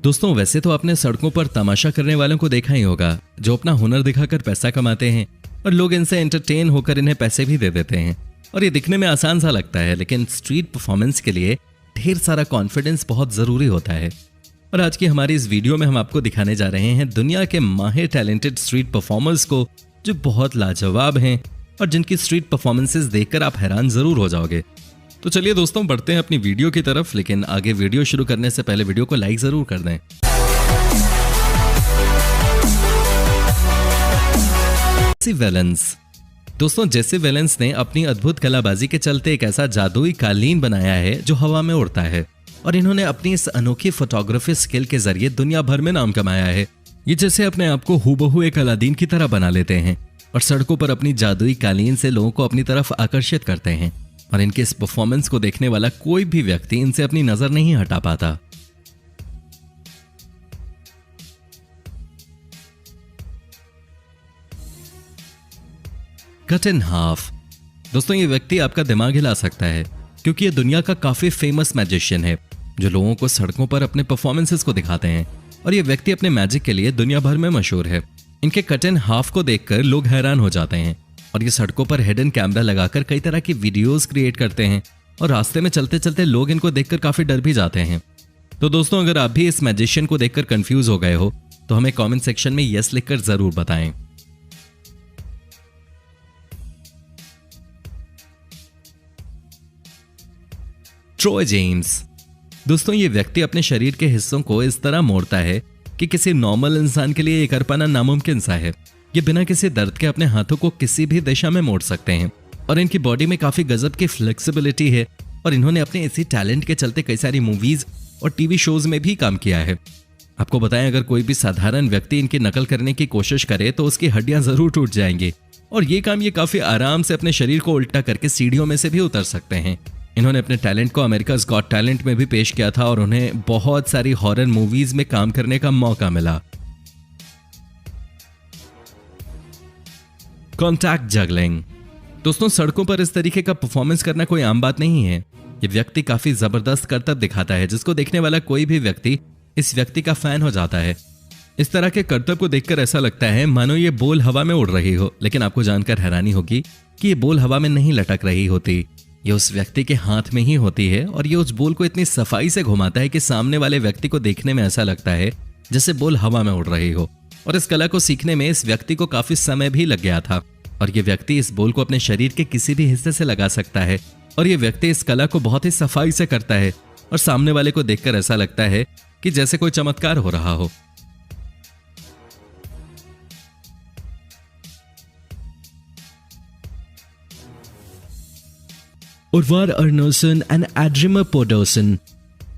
दोस्तों वैसे तो आपने सड़कों पर तमाशा करने वालों को देखा ही होगा, जो अपना हुनर दिखाकर पैसा कमाते हैं और लोग इनसे एंटरटेन होकर इन्हें पैसे भी दे देते हैं। और ये दिखने में आसान सा लगता है, लेकिन स्ट्रीट परफॉर्मेंस के लिए ढेर सारा कॉन्फिडेंस बहुत जरूरी होता है। और आज की हमारी इस वीडियो में हम आपको दिखाने जा रहे हैं दुनिया के माहिर टैलेंटेड स्ट्रीट परफॉर्मर्स को, जो बहुत लाजवाब हैं और जिनकी स्ट्रीट परफॉर्मेंसेस देखकर आप हैरान जरूर हो जाओगे। तो चलिए दोस्तों बढ़ते हैं अपनी वीडियो की तरफ, लेकिन आगे वीडियो शुरू करने से पहले वीडियो को लाइक जरूर कर दें। जेसी वेलेंस। दोस्तों जेसी वेलेंस ने अपनी अद्भुत कलाबाजी के चलते एक ऐसा जादुई कालीन बनाया है जो हवा में उड़ता है, और इन्होंने अपनी इस अनोखी फोटोग्राफी स्किल के जरिए दुनिया भर में नाम कमाया है। ये जैसे अपने आप को हूबहू एक अलादीन की तरह बना लेते हैं और सड़कों पर अपनी जादुई कालीन से लोगों को अपनी तरफ आकर्षित करते हैं, और इनके इस परफॉर्मेंस को देखने वाला कोई भी व्यक्ति इनसे अपनी नजर नहीं हटा पाता। Cut in half. दोस्तों ये व्यक्ति आपका दिमाग हिला सकता है, क्योंकि ये दुनिया का काफी फेमस मैजिशियन है जो लोगों को सड़कों पर अपने परफॉर्मेंसेस को दिखाते हैं, और ये व्यक्ति अपने मैजिक के लिए दुनिया भर में मशहूर है। इनके कट इन हाफ को देखकर लोग हैरान हो जाते हैं, और ये सड़कों पर हिडन कैमरा लगाकर कई तरह की वीडियोस क्रिएट करते हैं, और रास्ते में चलते चलते लोग इनको देखकर काफी डर भी जाते हैं। तो दोस्तों अगर आप भी इस मैजिशियन को देखकर कंफ्यूज हो गए हो तो हमें कमेंट सेक्शन में यस लिखकर जरूर बताएं। Troy James. दोस्तों ये व्यक्ति अपने शरीर के हिस्सों को इस तरह मोड़ता है कि किसी नॉर्मल इंसान के लिए ये कर पाना नामुमकिन सा है। ये बिना किसी दर्द के अपने हाथों को किसी भी दिशा में मोड़ सकते हैं, और इनकी बॉडी में काफी गजब की फ्लेक्सिबिलिटी है, और इन्होंने अपने इसी टैलेंट के चलते कई सारी मूवीज और टीवी शोज में भी काम किया है। आपको बताएं अगर कोई भी साधारण व्यक्ति इनकी नकल करने की कोशिश करे तो उसकी हड्डियां जरूर टूट जाएंगी, और ये काम ये काफी आराम से अपने शरीर को उल्टा करके सीढ़ियों में से भी उतर सकते हैं। इन्होंने अपने टैलेंट को अमेरिकाज़ गॉट टैलेंट में भी पेश किया था, और उन्हें बहुत सारी हॉरर मूवीज में काम करने का मौका मिला। Contact juggling. दोस्तों सड़कों पर इस तरीके का परफॉर्मेंस करना कोई आम बात नहीं है। ये व्यक्ति काफी जबरदस्त करतब दिखाता है, जिसको देखने वाला कोई भी व्यक्ति इस व्यक्ति का फैन हो जाता है। इस तरह के करतब को देखकर ऐसा लगता है मानो ये बॉल हवा में उड़ रही हो, लेकिन आपको जानकर हैरानी होगी कि ये बॉल हवा में नहीं लटक रही होती, ये उस व्यक्ति के हाथ में ही होती है, और ये उस बॉल को इतनी सफाई से घुमाता है कि सामने वाले व्यक्ति को देखने में ऐसा लगता है जैसे बॉल हवा में उड़ रही हो। और इस कला को सीखने में इस व्यक्ति को काफी समय भी लग गया था, और ये व्यक्ति इस बॉल को अपने शरीर के किसी भी हिस्से से लगा सकता है, और ये व्यक्ति इस कला को बहुत ही सफाई से करता है, और सामने वाले को देखकर ऐसा लगता है कि जैसे कोई चमत्कार हो रहा हो। उर्वार अर्नोसन एंड एड्रिमा पोडोसन।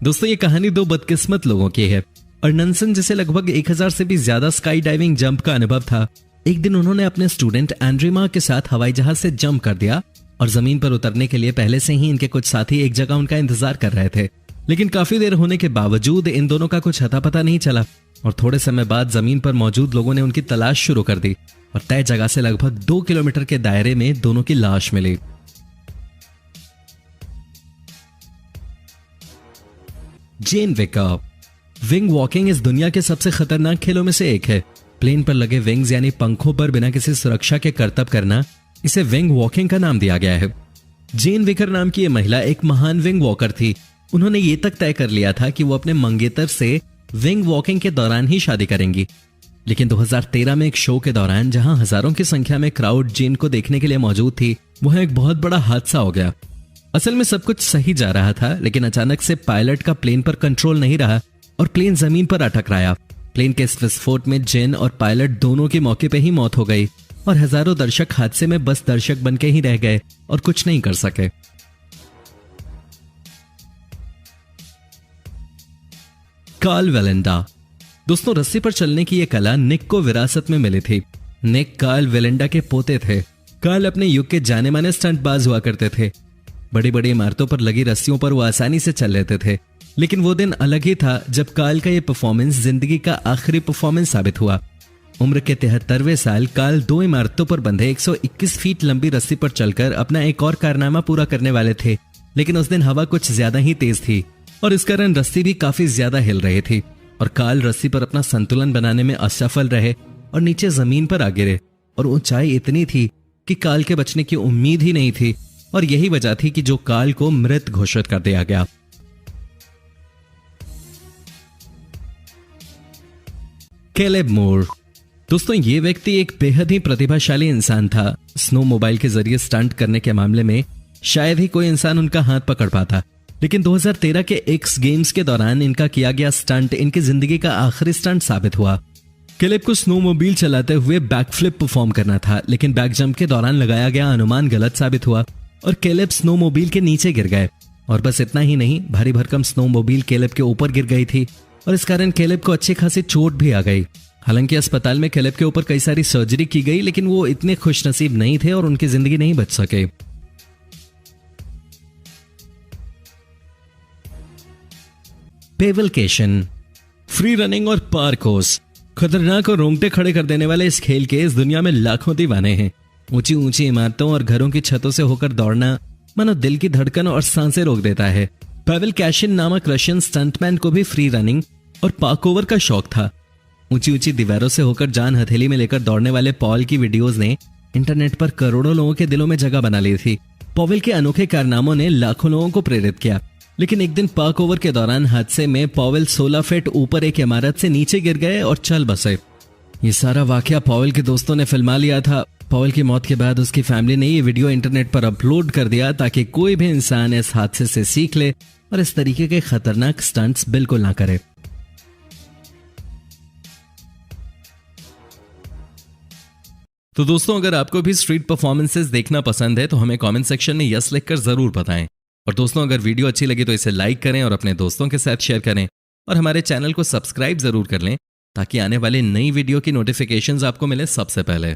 दोस्तों ये कहानी दो बदकिस्मत लोगों की है। अर्नसन जिसे लगभग 1000 से भी ज्यादा स्काई डाइविंग जंप का अनुभव था, एक दिन उन्होंने अपने स्टूडेंट एंड्रिमा के साथ हवाई जहाज से जंप कर दिया, और जमीन पर उतरने के लिए पहले से ही इनके कुछ साथी एक जगह उनका इंतजार कर रहे थे। लेकिन काफी देर होने के बावजूद इन दोनों का कुछ अता पता नहीं चला, और थोड़े समय बाद जमीन पर मौजूद लोगों ने उनकी तलाश शुरू कर दी, और तय जगह से लगभग 2 किलोमीटर के दायरे में दोनों की लाश मिली। जेन विकर। विंग वॉकिंग इस दुनिया के सबसे खतरनाक खेलों में से एक है। प्लेन पर लगे विंग्स यानी पंखों पर बिना किसी सुरक्षा के करतब करना, इसे विंग वॉकिंग का नाम दिया गया है। जेन विकर नाम की यह महिला एक महान विंग वॉकर थी। उन्होंने ये तक तय कर लिया था कि वो अपने मंगेतर से विंग वॉकिंग के दौरान ही शादी करेंगी, लेकिन 2013 में एक शो के दौरान जहां हजारों की संख्या में क्राउड जेन को देखने के लिए मौजूद थी, वहां एक बहुत बड़ा हादसा हो गया। असल में सब कुछ सही जा रहा था, लेकिन अचानक से पायलट का प्लेन पर कंट्रोल नहीं रहा और प्लेन जमीन पर टकराया। प्लेन के इस विस्फोट में जेन और पायलट दोनों की मौके पे ही मौत हो गई, और हजारों दर्शक हादसे में बस दर्शक बनके ही रह गए और कुछ नहीं कर सके। Karl Wallenda. दोस्तों रस्सी पर चलने की यह कला निक को विरासत में मिली थी। निक कार्ल वेलिंडा के पोते थे। कार्ल अपने युग के जाने माने स्टंटबाज हुआ करते थे। बड़ी बड़ी इमारतों पर लगी रस्सियों पर वो आसानी से चल लेते थे, लेकिन वो दिन अलग ही था जब कार्ल का ये परफॉर्मेंस जिंदगी का आखिरी परफॉर्मेंस साबित हुआ। उम्र के 73वें साल कार्ल 2 इमारतों पर बंधे 121 फीट लंबी रस्सी पर चलकर अपना एक और कारनामा पूरा करने वाले थे, लेकिन उस दिन हवा कुछ ज्यादा ही तेज थी और इस कारण रस्सी भी काफी ज्यादा हिल रही थी। और काल रस्सी पर अपना संतुलन बनाने में असफल रहे और नीचे जमीन पर आ गिरे। और ऊंचाई इतनी थी कि काल के बचने की उम्मीद ही नहीं थी, और यही वजह थी कि जो काल को मृत घोषित कर दिया गया। कैलेब मूर। दोस्तों, ये व्यक्ति एक बेहद ही प्रतिभाशाली इंसान था। स्नो मोबाइल के जरिए स्टंट करने के मामले में शायद ही कोई इंसान उनका हाथ पकड़ पाता, लेकिन 2013 के एक्स गेम्स के दौरान इनका किया गया स्टंट इनकी जिंदगी का आखिरी स्टंट साबित हुआ। कैलेब को स्नोमोबाइल चलाते हुए बैकफ्लिप परफॉर्म करना था, लेकिन बैक जंप के दौरान लगाया गया अनुमान गलत साबित हुआ और कैलेब स्नोमोबाइल के नीचे गिर गए। और बस इतना ही नहीं, भारी भरकम स्नोमोबाइल कैलेब के ऊपर गिर गई थी और इस कारण कैलेब को अच्छी खासी चोट भी आ गई। हालांकि अस्पताल में कैलेब के ऊपर कई सारी सर्जरी की गई, लेकिन वो इतने खुशनसीब नहीं थे और उनकी जिंदगी नहीं बच सके। पेवल केशन। फ्री रनिंग और पार्कोस। खतरनाक और रोंगटे खड़े कर देने वाले इस खेल के इस दुनिया में लाखों दीवाने हैं। ऊंची ऊंची इमारतों और घरों की छतों से होकर दौड़ना मानो दिल की धड़कन और सांसें रोक देता है। पेवल कैशिन नामक रशियन स्टंटमैन को भी फ्री रनिंग और पार्कओवर का शौक था। ऊंची ऊंची दीवारों से होकर जान हथेली में लेकर दौड़ने वाले पॉल की वीडियोस ने इंटरनेट पर करोड़ों लोगों के दिलों में जगह बना ली थी। पॉवेल के अनोखे कारनामों ने लाखों लोगों को प्रेरित किया, लेकिन एक दिन पार्क ओवर के दौरान हादसे में पॉवेल 16 फीट ऊपर एक इमारत से नीचे गिर गए और चल बसे। ये सारा वाकया पॉवेल के दोस्तों ने फिल्मा लिया था। पॉवेल की मौत के बाद उसकी फैमिली ने ये वीडियो इंटरनेट पर अपलोड कर दिया ताकि कोई भी इंसान इस हादसे से सीख ले और इस तरीके के खतरनाक स्टंट्स बिल्कुल ना करे। तो दोस्तों, अगर आपको भी स्ट्रीट परफॉर्मेंसेस देखना पसंद है तो हमें कमेंट सेक्शन में यस लिखकर जरूर बताएं। और दोस्तों, अगर वीडियो अच्छी लगी तो इसे लाइक करें और अपने दोस्तों के साथ शेयर करें और हमारे चैनल को सब्सक्राइब जरूर कर लें ताकि आने वाली नई वीडियो की नोटिफिकेशंस आपको मिले सबसे पहले।